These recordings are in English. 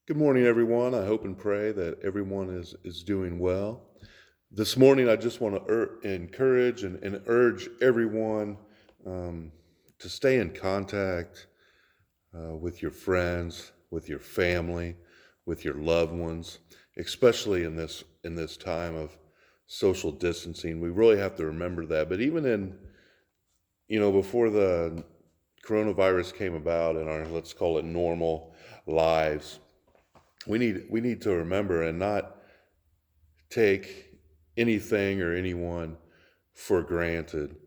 Good morning, everyone. I hope and pray that everyone is doing well. This morning, I just want to encourage and urge everyone um, to stay in contact with your friends, with your family, with your loved ones, especially in this time of social distancing. We really have to remember that. But even before the coronavirus came about in our, let's call it, normal lives, we need to remember and not take anything or anyone for granted.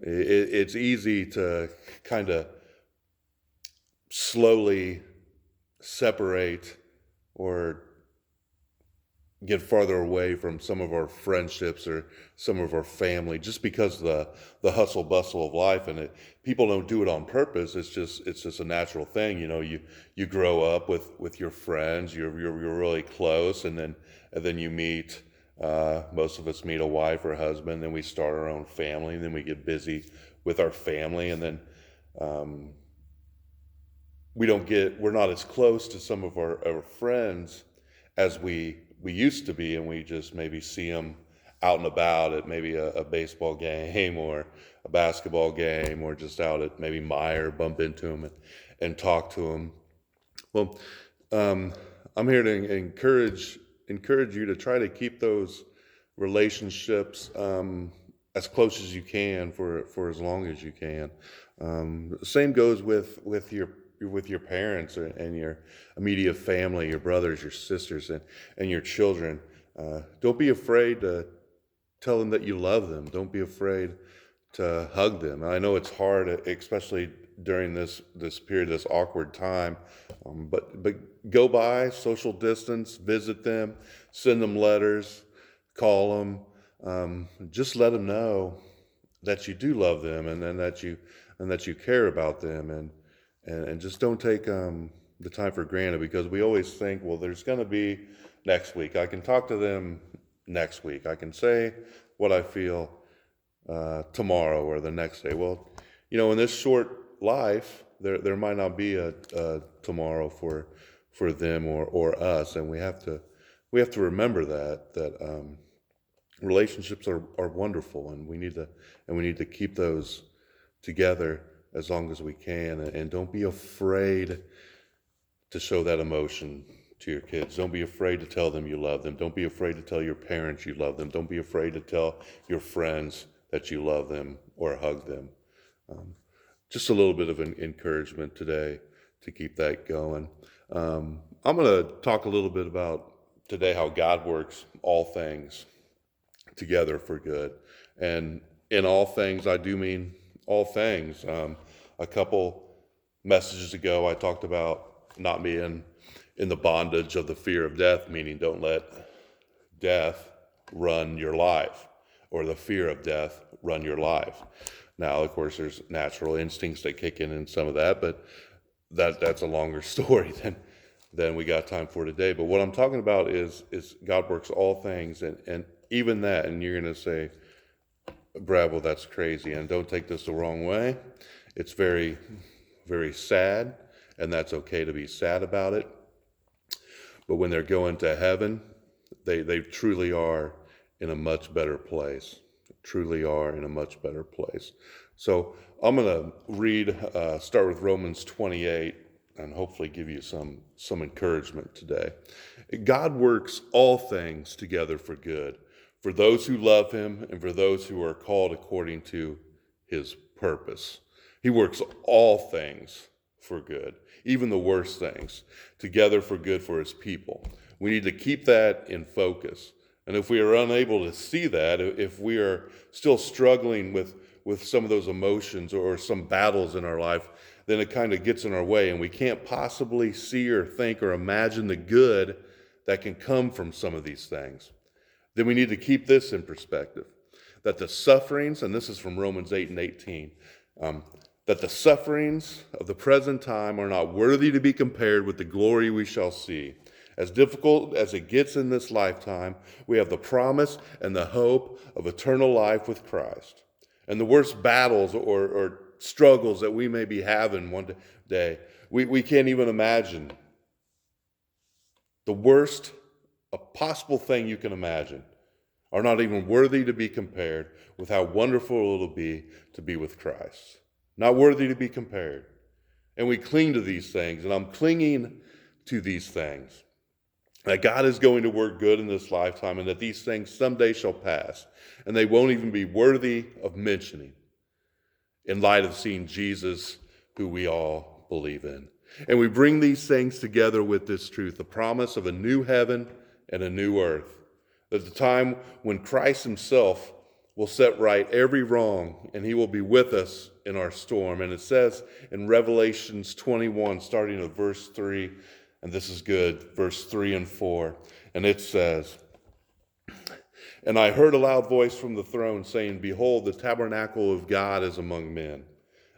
It's easy to kind of slowly separate or get farther away from some of our friendships or some of our family just because the hustle bustle of life, and people don't do it on purpose. It's just a natural thing. You grow up with your friends, you're really close, and then you meet, most of us meet a wife or a husband, then we start our own family, and then we get busy with our family, and then um, we're not as close to some of our friends as we used to be, and we just maybe see them out and about at maybe a baseball game or a basketball game, or just out at maybe Meyer, bump into them and talk to them. Well, um, I'm here to encourage you to try to keep those relationships as close as you can for as long as you can. Same goes with your parents and your immediate family, your brothers, your sisters, and your children. Don't be afraid to tell them that you love them. Don't be afraid to hug them. I know it's hard, especially during this period, this awkward time. But go by, social distance, visit them, send them letters, call them. Just let them know that you do love them, and that you care about them, and just don't take the time for granted, because we always think, well, there's going to be next week. I can talk to them next week. I can say what I feel tomorrow or the next day. Well, in this short life, there might not be a tomorrow for them or us, and we have to remember that relationships are wonderful, and we need to keep those together as long as we can, and don't be afraid to show that emotion to your kids. Don't be afraid to tell them you love them. Don't be afraid to tell your parents you love them. Don't be afraid to tell your friends that you love them or hug them. Um, just a little bit of an encouragement today to keep that going. I'm going to talk a little bit about today how God works all things together for good. And in all things, I do mean all things. A couple messages ago, I talked about not being in the bondage of the fear of death, meaning don't let death run your life, or the fear of death run your life. Now, of course, there's natural instincts that kick in some of that, but that's a longer story than we got time for today. But what I'm talking about is God works all things, and even that. And you're going to say, Brad, well, that's crazy, and don't take this the wrong way. It's very, very sad, and that's okay to be sad about it. But when they're going to heaven, they truly are in a much better place. Truly are in a much better place. So I'm going to start with Romans 28, and hopefully give you some encouragement today. God works all things together for good, for those who love him and for those who are called according to his purpose. He works all things for good, even the worst things, together for good for his people. We need to keep that in focus. And if we are unable to see that, if we are still struggling with some of those emotions or some battles in our life, then it kind of gets in our way, and we can't possibly see or think or imagine the good that can come from some of these things. Then we need to keep this in perspective, that the sufferings, and this is from Romans 8 and 18, that the sufferings of the present time are not worthy to be compared with the glory we shall see. As difficult as it gets in this lifetime, we have the promise and the hope of eternal life with Christ. And the worst battles or struggles that we may be having one day, we can't even imagine the worst a possible thing you can imagine, are not even worthy to be compared with how wonderful it'll be to be with Christ. Not worthy to be compared. And we cling to these things, and I'm clinging to these things. That God is going to work good in this lifetime, and that these things someday shall pass, and they won't even be worthy of mentioning in light of seeing Jesus, who we all believe in. And we bring these things together with this truth, the promise of a new heaven and a new earth. At the time when Christ himself will set right every wrong, and he will be with us in our storm. And it says in Revelations 21, starting at verse 3, and this is good, verse 3 and 4, and it says, "And I heard a loud voice from the throne saying, Behold, the tabernacle of God is among men,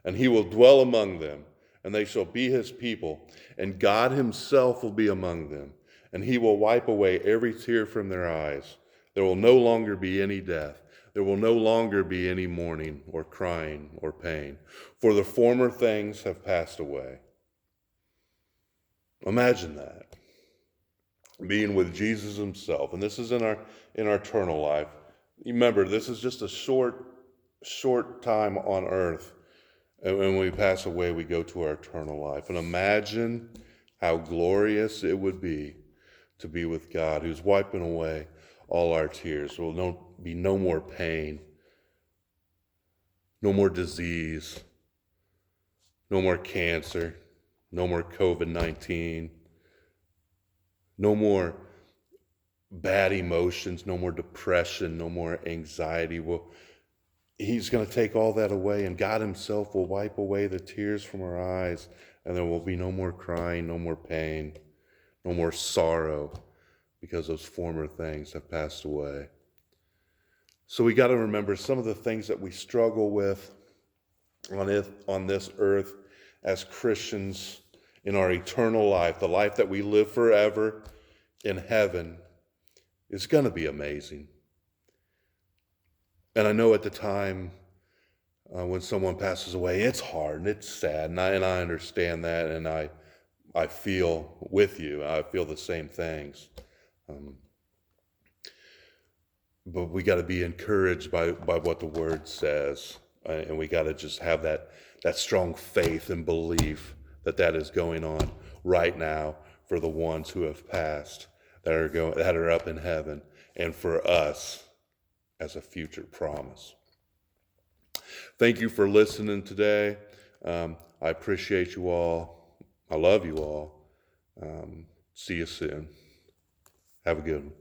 and he will dwell among them, and they shall be his people, and God himself will be among them, and he will wipe away every tear from their eyes. There will no longer be any death. There will no longer be any mourning or crying or pain, for the former things have passed away." Imagine that, being with Jesus himself. And this is in our eternal life. Remember, this is just a short time on earth. And when we pass away, we go to our eternal life. And imagine how glorious it would be to be with God, who's wiping away all our tears. There will be no more pain, no more disease, no more cancer, no more COVID-19, no more bad emotions, no more depression, no more anxiety. He's going to take all that away, and God himself will wipe away the tears from our eyes, and there will be no more crying, no more pain, no more sorrow, because those former things have passed away. So we got to remember some of the things that we struggle with on this earth as Christians in our eternal life, the life that we live forever in heaven, is going to be amazing. And I know at the time when someone passes away, it's hard and it's sad, and I understand that, and I feel with you. I feel the same things. But we got to be encouraged by what the Word says, and we got to just have that strong faith and belief that is going on right now for the ones who have passed, that are up in heaven, and for us as a future promise. Thank you for listening today. I appreciate you all. I love you all. See you soon. Have a good one.